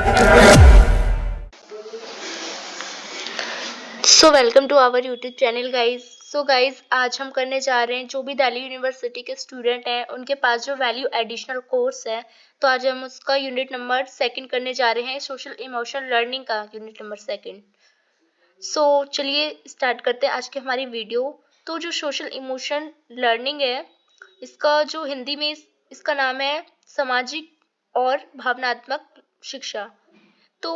So welcome to our YouTube channel guys. So guys आज हम करने जा रहे हैं, जो भी दिल्ली यूनिवर्सिटी के स्टूडेंट हैं उनके पास जो वैल्यू एडिशनल कोर्स है, तो आज हम उसका यूनिट नंबर 2 करने जा रहे हैं, सोशल इमोशनल लर्निंग का यूनिट नंबर 2। सो चलिए स्टार्ट करते हैं आज की हमारी वीडियो। तो जो सोशल इमोशन लर्निंग है, इसका जो हिंदी में इसका नाम है सामाजिक और भावनात्मक शिक्षा। तो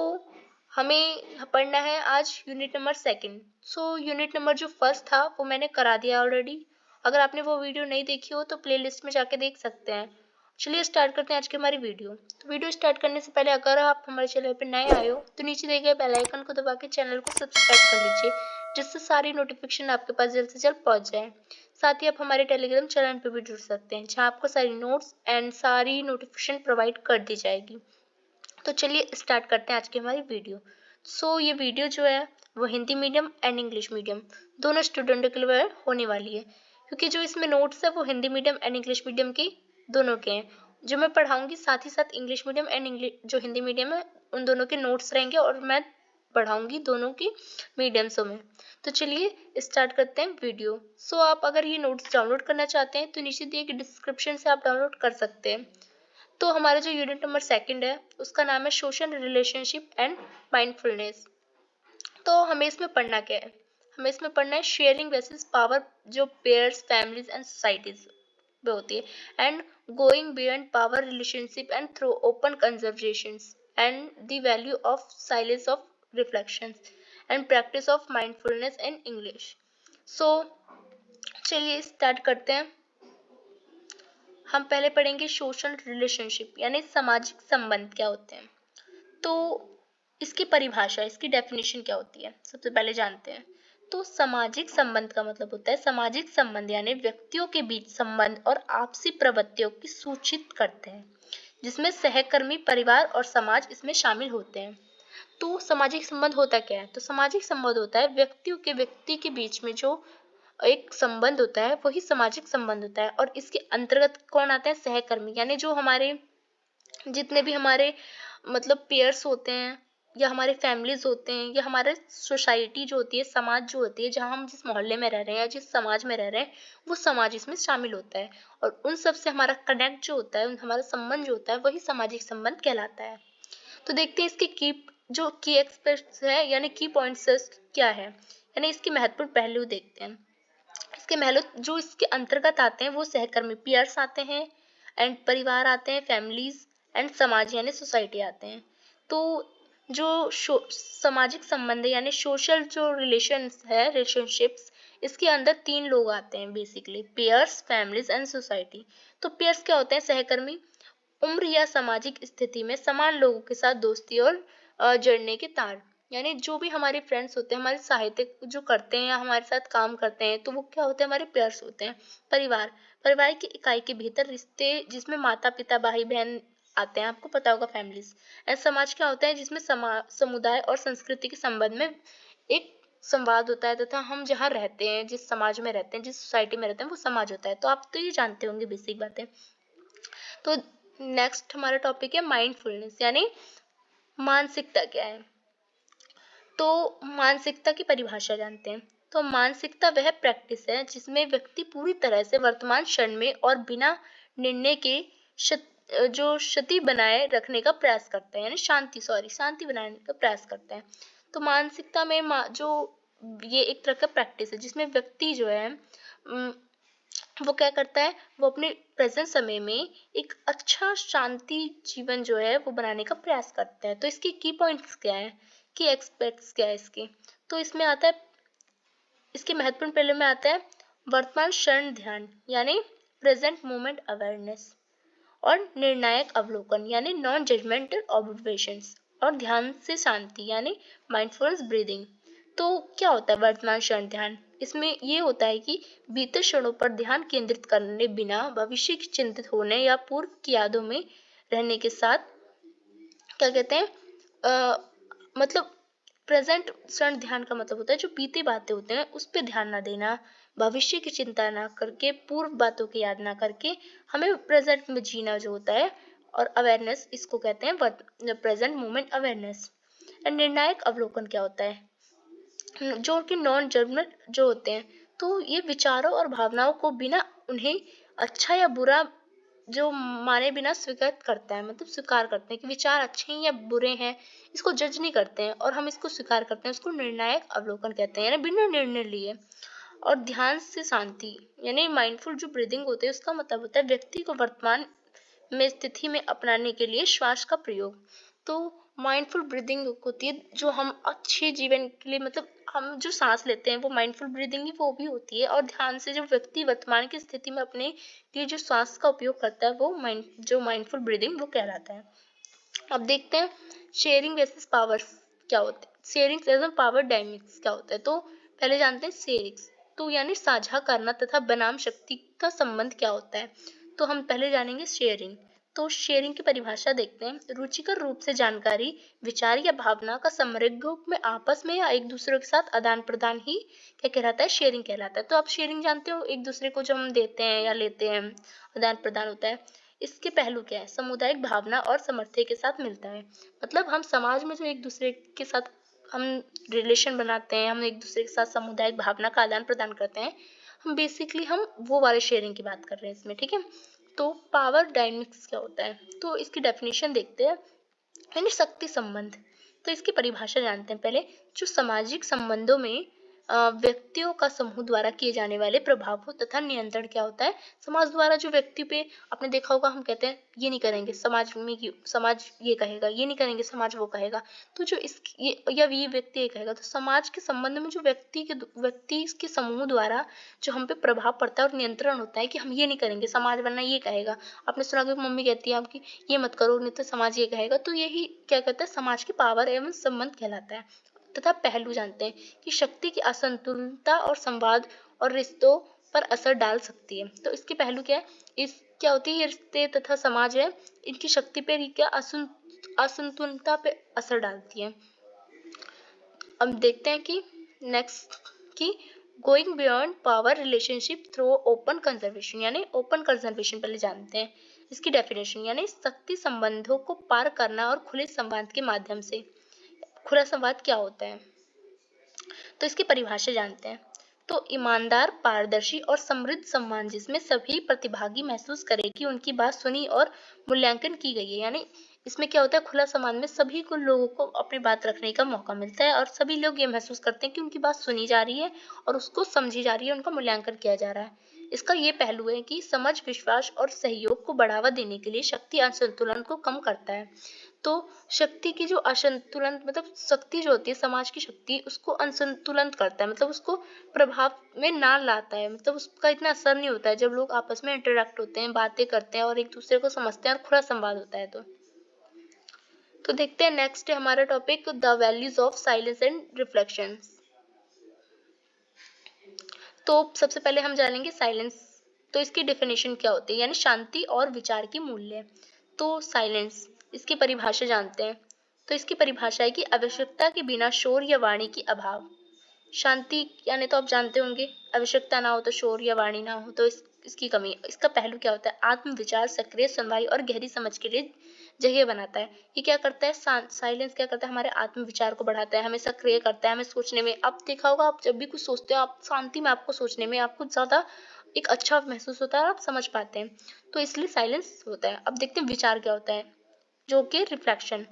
हमें पढ़ना है आज unit number 2। So unit number जो फर्स्ट था वो मैंने करा दिया ऑलरेडी। अगर आपने वो वीडियो नहीं देखी हो तो प्लेलिस्ट में जाके देख सकते हैं। चलिए स्टार्ट करते हैं आज की हमारी वीडियो। तो वीडियो स्टार्ट करने से पहले अगर आप हमारे चैनल पर नए आए हो तो नीचे दिए गए बेल आइकन को दबा के चैनल को सब्सक्राइब कर लीजिए, जिससे सारी नोटिफिकेशन आपके पास जल्द से जल्द पहुंच जाए। साथ ही आप हमारे टेलीग्राम चैनल पर भी जुड़ सकते हैं, जहाँ आपको सारी नोट्स एंड सारी नोटिफिकेशन प्रोवाइड कर दी जाएगी। तो चलिए स्टार्ट करते हैं आज की हमारी वीडियो। सो ये वीडियो जो है वो Hindi medium and English medium दोनों स्टूडेंटों के लिए होने वाली है, क्योंकि जो इसमें नोट्स है वो Hindi medium and English medium की दोनों के हैं। जो मैं पढ़ाऊंगी साथ ही साथ इंग्लिश मीडियम एंड इंग्लिश जो हिंदी मीडियम है उन दोनों के नोट्स रहेंगे, और मैं पढ़ाऊंगी दोनों की मीडियम्सों में। तो चलिए स्टार्ट करते हैं वीडियो। सो आप अगर ये नोट्स डाउनलोड करना चाहते हैं तो नीचे दिए गए डिस्क्रिप्शन से आप डाउनलोड कर सकते हैं। तो हमारा जो यूनिट नंबर 2 है उसका नाम है सोशल रिलेशनशिप एंड माइंडफुलनेस। तो हमें इसमें पढ़ना क्या है? हमें इसमें पढ़ना है शेयरिंग वर्सेस पावर, जो पेयर्स फैमिलीज एंड सोसाइटीज में होती है, and going beyond power relationship and through open conversations and the value of silence of reflections and practice of mindfulness in English. So चलिए स्टार्ट करते हैं। हम पहले पढ़ेंगे सोशल रिलेशनशिप यानी सामाजिक संबंध क्या होते हैं। तो इसकी परिभाषा, इसकी डेफिनेशन क्या होती है, सबसे पहले जानते हैं। तो सामाजिक संबंध का मतलब होता है सामाजिक संबंध यानी व्यक्तियों के बीच संबंध और आपसी प्रवृत्तियों की सूचित करते हैं, जिसमें सहकर्मी, परिवार और समाज इसमें शामिल होते हैं। तो सामाजिक संबंध होता क्या है? तो सामाजिक संबंध होता है व्यक्तियों के व्यक्ति के बीच में जो एक संबंध होता है वही सामाजिक संबंध होता है। और इसके अंतर्गत कौन आता है? सहकर्मी, यानी जो हमारे जितने भी हमारे मतलब पेयर्स होते हैं, या हमारे फैमिलीज होते हैं, या हमारे सोसाइटी जो होती है, समाज जो होती है, जहाँ हम जिस मोहल्ले में रह रहे हैं या जिस समाज में रह रहे हैं, वो समाज इसमें शामिल होता है। और उन सब से हमारा कनेक्ट जो होता है, हमारा संबंध जो होता है, वही सामाजिक संबंध कहलाता है। तो देखते हैं इसके की एक्सपेक्ट्स है यानी की पॉइंट्स क्या है, यानी इसके महत्वपूर्ण पहलू देखते हैं। इसके महलो जो इसके अंतर्गत आते हैं वो सहकर्मी पीयर्स आते हैं, एंड परिवार आते हैं, फैमिलीज, एंड समाज यानी सोसाइटी आते हैं। तो जो सामाजिक संबंध यानी सोशल जो रिलेशंस है, रिलेशनशिप्स, इसके अंदर 3 लोग आते हैं basically, pairs, families and society. तो पेयर्स क्या होते हैं? सहकर्मी, उम्र या सामाजिक स्थिति में समान लोगों के साथ दोस्ती और जुड़ने के तार, यानी जो भी हमारे फ्रेंड्स होते हैं, हमारे साहित्यिक जो करते हैं या हमारे साथ काम करते हैं, तो वो क्या होते हैं? हमारे पेयर्स होते हैं। परिवार, परिवार की इकाई के भीतर रिश्ते जिसमें माता पिता, भाई बहन आते हैं, आपको पता होगा फैमिलीज। ऐसा समाज क्या होता है? जिसमें समुदाय और संस्कृति के संबंध में एक संवाद होता है, तथा हम जहाँ रहते हैं, जिस समाज में रहते हैं, जिस सोसाइटी में रहते हैं, वो समाज होता है। तो आप तो ये जानते होंगे बेसिक बातें। तो नेक्स्ट हमारा टॉपिक है माइंडफुलनेस यानी मानसिकता क्या है। तो मानसिकता की परिभाषा जानते हैं। तो मानसिकता वह प्रैक्टिस है जिसमें व्यक्ति पूरी तरह से वर्तमान क्षण में और बिना निर्णय के जो क्षति बनाए रखने का प्रयास करता है, यानी शांति बनाने का प्रयास करता है। तो मानसिकता में जो ये एक तरह का प्रैक्टिस है जिसमें व्यक्ति जो है वो क्या करता है? वो अपने प्रेजेंट समय में एक अच्छा शांति जीवन जो है वो बनाने का प्रयास करता है। तो इसके की पॉइंट्स क्या है, की एक्सपेक्ट्स क्या है इसके? तो इसमें आता है, इसके महत्वपूर्ण पहलू में आता है वर्तमान क्षण ध्यान यानी प्रेजेंट मोमेंट अवेयरनेस, और निर्णायक अवलोकन यानी नॉन जजमेंटल ऑब्जर्वेशंस, और ध्यान से शांति यानी माइंडफुलनेस ब्रीदिंग। तो क्या होता है वर्तमान क्षण ध्यान? इसमें ये होता है कि बीते क्षणों पर ध्यान केंद्रित करने बिना भविष्य की चिंतित होने या पूर्व की यादों में रहने के साथ क्या कहते हैं मतलब प्रेजेंट क्षण ध्यान का मतलब होता है जो बीते बातें होते हैं उस पर ध्यान ना देना, भविष्य की चिंता ना करके, पूर्व बातों की याद ना करके हमें प्रेजेंट में जीना जो होता है, और अवेयरनेस इसको कहते हैं प्रेजेंट मोमेंट अवेयरनेस। निर्णायक अवलोकन क्या होता है? जो कि नॉन जजमेंट जो होते हैं, तो ये विचारों और भावनाओं को बिना उन्हें अच्छा या बुरा जो माने बिना स्वीकार करता है, मतलब स्वीकार करते हैं कि विचार अच्छे हैं या बुरे हैं, इसको जज नहीं करते हैं और हम इसको स्वीकार करते हैं, उसको निर्णायक अवलोकन कहते हैं, यानी बिना निर्णय लिए। और ध्यान से शांति यानी माइंडफुल जो ब्रीदिंग होते हैं, उसका मतलब होता है व्यक्ति को वर्तमान में स्थिति में अपनाने के लिए श्वास का प्रयोग। तो माइंडफुल ब्रीदिंग होती है जो हम अच्छे जीवन के लिए, मतलब हम जो सांस लेते हैं वो माइंडफुल ब्रीदिंग ही वो भी होती है। और ध्यान से जो व्यक्ति वर्तमान की स्थिति में अपने लिए जो श्वास का उपयोग करता है वो माइंडफुल ब्रीदिंग वो कहलाता है। अब देखते हैं शेयरिंग वर्सेस पावर क्या होता है। शेयरिंग एवं पावर डायनेमिक्स क्या होता है? तो पहले जानते हैं शेयरिंग, तो यानी साझा करना तथा बनाम शक्ति का संबंध क्या होता है। तो हम पहले जानेंगे शेयरिंग। तो शेयरिंग की परिभाषा देखते हैं। रुचिकर रूप से जानकारी, विचार या भावना का समग्र रूप में आपस में या एक दूसरे के साथ आदान प्रदान ही क्या कहलाता है? शेयरिंग कहलाता है। तो आप शेयरिंग जानते हो, एक दूसरे को जो हम देते हैं या लेते हैं, आदान प्रदान होता है। इसके पहलू क्या है? सामुदायिक भावना और समर्थन के साथ मिलता है। मतलब हम समाज में जो एक दूसरे के साथ हम रिलेशन बनाते हैं, हम एक दूसरे के साथ सामुदायिक भावना का आदान प्रदान करते हैं, हम बेसिकली हम वो वाले शेयरिंग की बात कर रहे हैं इसमें, ठीक है। तो पावर डायनेमिक्स क्या होता है? तो इसकी डेफिनेशन देखते हैं, यानी शक्ति संबंध। तो इसकी परिभाषा जानते हैं पहले। जो सामाजिक संबंधों में व्यक्तियों का समूह द्वारा किए जाने वाले प्रभावों तथा नियंत्रण क्या होता है? समाज द्वारा जो व्यक्ति पे, आपने देखा होगा हम कहते हैं ये नहीं करेंगे समाज में, समाज ये कहेगा, ये नहीं करेंगे समाज वो कहेगा। तो जो ये व्यक्ति ये कहेगा, तो समाज के संबंध में जो व्यक्ति के समूह द्वारा जो हम पे प्रभाव पड़ता है और नियंत्रण होता है कि हम ये नहीं करेंगे, समाज वरना ये कहेगा। आपने सुना कि मम्मी कहती है आपकी ये मत करो नहीं तो समाज ये कहेगा। तो यही क्या कहता है? समाज की पावर एवं संबंध कहलाता है। तथा पहलू जानते हैं कि शक्ति की असंतुलनता और संवाद और रिश्तों पर असर डाल सकती है। तो इसके पहलू क्या है? इस क्या होती है? ये रिश्ते तथा समाज है, इनकी शक्ति पे क्या असंतुलनता पे असर डालती है। अब देखते हैं कि नेक्स्ट की going beyond power relationship through open conservation, यानी ओपन कंजर्वेशन पहले जानते हैं। इसकी डेफिनेशन यानी शक्ति संबंधों को पार करना और खुले संवाद के माध्यम से। खुला संवाद क्या होता है? तो इसकी परिभाषा जानते हैं। तो ईमानदार, पारदर्शी और समृद्ध सम्मान जिसमें सभी प्रतिभागी महसूस करें कि उनकी बात सुनी और मूल्यांकन की गई है। यानी इसमें क्या होता है? खुला संवाद में सभी को लोगों को अपनी बात रखने का मौका मिलता है और सभी लोग ये महसूस करते हैं कि उनकी बात सुनी जा रही है और उसको समझी जा रही है, उनका मूल्यांकन किया जा रहा है। इसका ये पहलू है कि समझ, विश्वास और सहयोग को बढ़ावा देने के लिए शक्ति असंतुलन को कम करता है। तो शक्ति की जो असंतुलन, मतलब शक्ति जो होती है समाज की शक्ति, उसको असंतुलन करता है, मतलब उसको प्रभाव में ना लाता है, मतलब उसका इतना असर नहीं होता है जब लोग आपस में इंटरेक्ट होते हैं, बातें करते हैं और एक दूसरे को समझते हैं और खुला संवाद होता है। तो देखते हैं नेक्स्ट है हमारा topic the values of silence and reflection. तो सबसे पहले हम जानेंगे साइलेंस। तो इसकी डेफिनेशन क्या होती है? यानी शांति और विचार की मूल्य। तो साइलेंस, इसकी परिभाषा जानते हैं। तो इसकी परिभाषा है कि आवश्यकता के बिना शोर या वाणी की अभाव। शांति यानी तो आप जानते होंगे, आवश्यकता ना हो तो शोर या वाणी ना हो तो इसकी कमी। इसका पहलू क्या होता है? आत्म विचार, सक्रिय सुनवाई और गहरी समझ के लिए जगह बनाता है। ये क्या करता है? साइलेंस क्या करता है? हमारे आत्म विचार को बढ़ाता है, हमें सक्रिय करता है, हमें सोचने में। आप देखा होगा, आप जब भी कुछ सोचते हो, आप शांति में आपको सोचने में आपको ज्यादा एक अच्छा महसूस होता है और आप समझ पाते हैं, तो इसलिए साइलेंस होता है। अब देखते हैं विचार क्या होता है, जो कि रिफ्लेक्शन।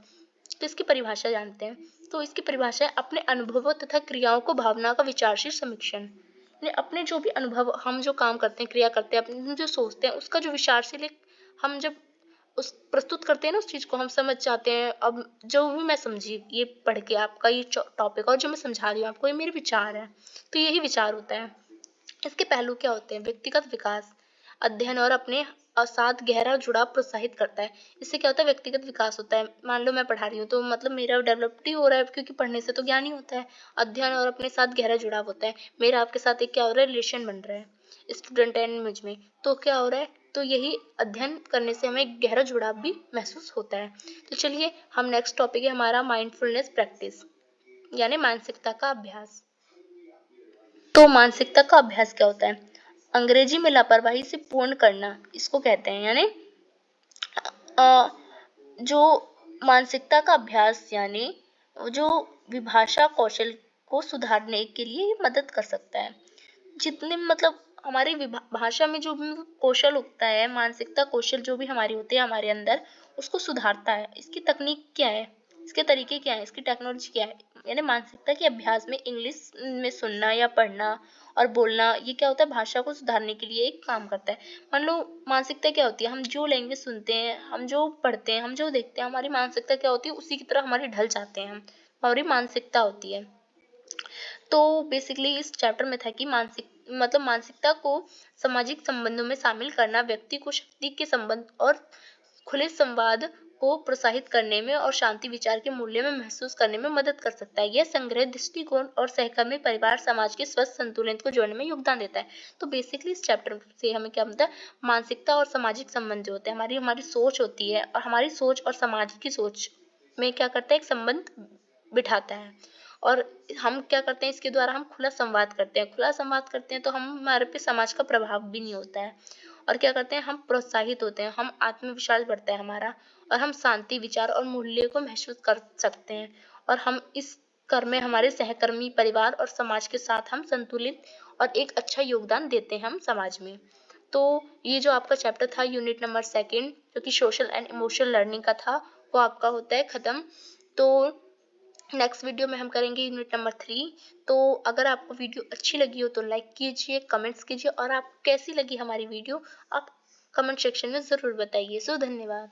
तो इसकी परिभाषा जानते हैं। तो इसकी परिभाषा है अपने अनुभवों तथा क्रियाओं को भावना का विचारशील समीक्षण। अपने जो भी अनुभव, हम जो काम करते हैं, क्रिया करते हैं, अपने जो सोचते हैं, उसका जो विचारशील हम जब उस प्रस्तुत करते हैं ना, उस चीज को हम समझ जाते हैं। अब जो भी मैं समझी ये पढ़ के आपका ये टॉपिक, और जो मैं समझा रही हूँ आपको, ये मेरे विचार है, तो यही विचार होता है। इसके पहलू क्या होते हैं? व्यक्तिगत विकास, अध्ययन और अपने साथ गहरा जुड़ाव प्रोत्साहित करता है। इससे क्या होता है? व्यक्तिगत विकास होता है। मान लो मैं पढ़ा रही हूँ तो मतलब मेरा डेवलप ही हो रहा है, क्योंकि पढ़ने से तो ज्ञान ही होता है। अध्ययन और अपने साथ गहरा जुड़ाव होता है। मेरा आपके साथ एक क्या हो रहा है? रिलेशन बन रहा है स्टूडेंट एंड मुझ में, तो क्या हो रहा है? तो यही अध्ययन करने से हमें गहरा जुड़ाव भी महसूस होता है। तो चलिए हम नेक्स्ट टॉपिक है हमारा माइंडफुलनेस प्रैक्टिस, यानी मानसिकता का अभ्यास। तो मानसिकता का अभ्यास क्या होता है? अंग्रेजी में लापरवाही से पूर्ण करना इसको कहते हैं। यानी जो मानसिकता का अभ्यास यानी जो विभाषा कौशल को सुधारने के लिए मदद कर सकता है। जितने मतलब हमारी भाषा में जो भी कौशल उगता है, मानसिकता कौशल जो भी हमारी होती है हमारे अंदर, उसको सुधारता है। इसकी तकनीक क्या है, इसके तरीके क्या है, इसकी टेक्नोलॉजी क्या है, यानी मानसिकता के अभ्यास में इंग्लिश में सुनना या पढ़ना और बोलना, ये क्या होता है, भाषा को सुधारने के लिए एक काम करता है। मान लो मानसिकता क्या होती है, हम जो लैंग्वेज सुनते हैं, हम जो पढ़ते हैं, हम जो देखते हैं, हमारी मानसिकता क्या होती है, उसी की तरह हमारी ढल जाते हैं हम, हमारी मानसिकता होती है। तो बेसिकली इस चैप्टर में था कि मानसिकता को सामाजिक संबंधों में शामिल करना व्यक्ति को शक्ति के संबंध और खुले संवाद को प्रोत्साहित करने में और शांति विचार के मूल्य में महसूस करने में मदद कर सकता है। यह संग्रह दृष्टिकोण और सहकर्मी परिवार समाज के स्वस्थ संतुलन को जोड़ने में योगदान देता है। तो बेसिकली इस चैप्टर से हमें क्या मिलता है, मानसिकता और सामाजिक संबंध जो होते हैं, हमारी सोच होती है और हमारी सोच और समाज की सोच में क्या करता है, एक संबंध बिठाता है। और हम क्या करते हैं, इसके द्वारा हम खुला संवाद करते हैं, खुला संवाद करते हैं तो हमारे पे समाज का प्रभाव भी नहीं होता है। और क्या करते हैं, हम प्रोत्साहित होते हैं, हम आत्मविश्वास बढ़ता है हमारा, और हम शांति विचार और मूल्य को महसूस कर सकते हैं। और हम इस कर में हमारे सहकर्मी परिवार और समाज के साथ हम संतुलित और एक अच्छा योगदान देते हैं हम समाज में। तो ये जो आपका चैप्टर था यूनिट नंबर 2 जो कि सोशल एंड इमोशनल लर्निंग का था, वो आपका होता है खत्म। तो नेक्स्ट वीडियो में हम करेंगे यूनिट नंबर 3। तो अगर आपको वीडियो अच्छी लगी हो तो लाइक कीजिए, कमेंट्स कीजिए, और आपको कैसी लगी हमारी वीडियो आप कमेंट सेक्शन में ज़रूर बताइए। सो धन्यवाद।